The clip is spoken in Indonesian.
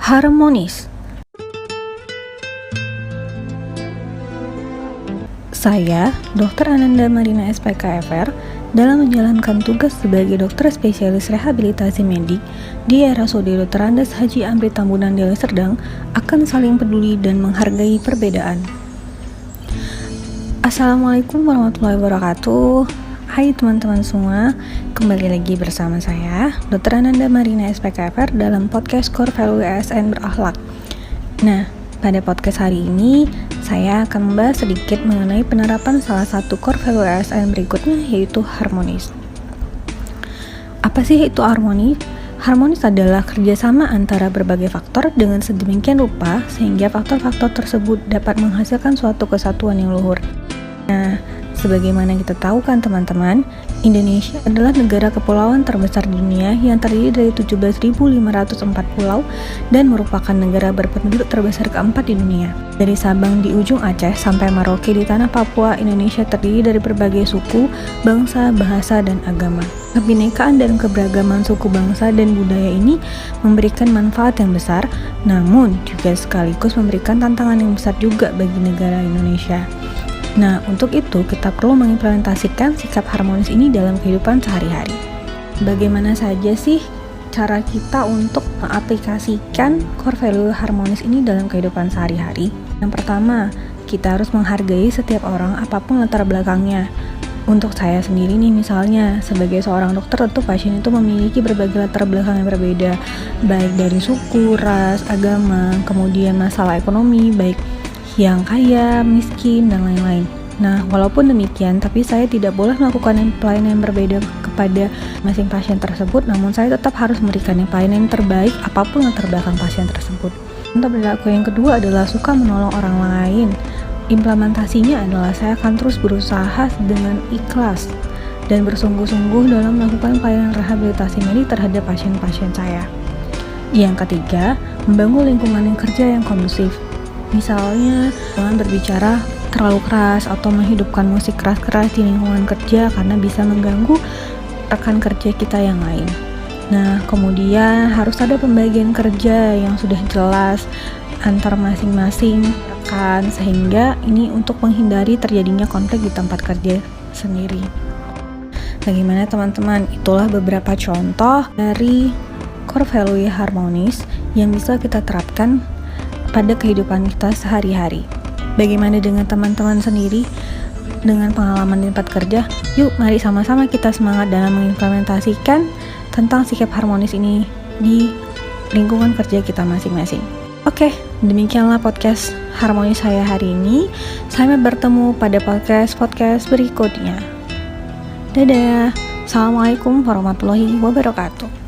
harmonis. Saya, Dr. Ananda Marina SPKFR, dalam menjalankan tugas sebagai dokter spesialis rehabilitasi medik di RSUD Dr. Andes Haji Amri Tambunan Deli Serdang, akan saling peduli dan menghargai perbedaan. Assalamualaikum warahmatullahi wabarakatuh. Hai teman-teman semua, kembali lagi bersama saya, Dr. Ananda Marina SPKFR dalam podcast Core Value ASN Berakhlak. Nah, pada podcast hari ini, saya akan membahas sedikit mengenai penerapan salah satu core value ASN berikutnya, yaitu harmonis. Apa sih itu harmonis? Harmonis adalah kerjasama antara berbagai faktor dengan sedemikian rupa sehingga faktor-faktor tersebut dapat menghasilkan suatu kesatuan yang luhur. Nah, sebagaimana kita tahu kan teman-teman, Indonesia adalah negara kepulauan terbesar di dunia yang terdiri dari 17.504 pulau dan merupakan negara berpenduduk terbesar keempat di dunia. Dari Sabang di ujung Aceh sampai Merauke di tanah Papua, Indonesia terdiri dari berbagai suku, bangsa, bahasa, dan agama. Kebinekaan dan keberagaman suku bangsa dan budaya ini memberikan manfaat yang besar, namun juga sekaligus memberikan tantangan yang besar juga bagi negara Indonesia. Nah, untuk itu kita perlu mengimplementasikan sikap harmonis ini dalam kehidupan sehari-hari. Bagaimana saja sih cara kita untuk mengaplikasikan core value harmonis ini dalam kehidupan sehari-hari? Yang pertama, kita harus menghargai setiap orang apapun latar belakangnya. Untuk saya sendiri nih misalnya, sebagai seorang dokter tentu pasien itu memiliki berbagai latar belakang yang berbeda, baik dari suku, ras, agama, kemudian masalah ekonomi, baik yang kaya, miskin, dan lain-lain. Nah, walaupun demikian, tapi saya tidak boleh melakukan pelayanan yang berbeda kepada masing pasien tersebut, namun saya tetap harus memberikan pelayanan yang terbaik apapun latar belakang pasien tersebut. Untuk perilaku yang kedua adalah suka menolong orang lain. Implementasinya adalah saya akan terus berusaha dengan ikhlas dan bersungguh-sungguh dalam melakukan pelayanan rehabilitasi medik terhadap pasien-pasien saya. Yang ketiga, membangun lingkungan kerja yang kondusif. Misalnya, jangan berbicara terlalu keras atau menghidupkan musik keras-keras di lingkungan kerja karena bisa mengganggu rekan kerja kita yang lain. Nah, kemudian harus ada pembagian kerja yang sudah jelas antar masing-masing rekan sehingga ini untuk menghindari terjadinya konflik di tempat kerja sendiri. Bagaimana teman-teman? Itulah beberapa contoh dari core value harmonis yang bisa kita terapkan pada kehidupan kita sehari-hari. Bagaimana dengan teman-teman sendiri dengan pengalaman di tempat kerja? Yuk, mari sama-sama kita semangat dalam mengimplementasikan tentang sikap harmonis ini di lingkungan kerja kita masing-masing. Oke, demikianlah podcast harmonis saya hari ini. Sampai bertemu pada podcast berikutnya. Dadah. Assalamualaikum warahmatullahi wabarakatuh.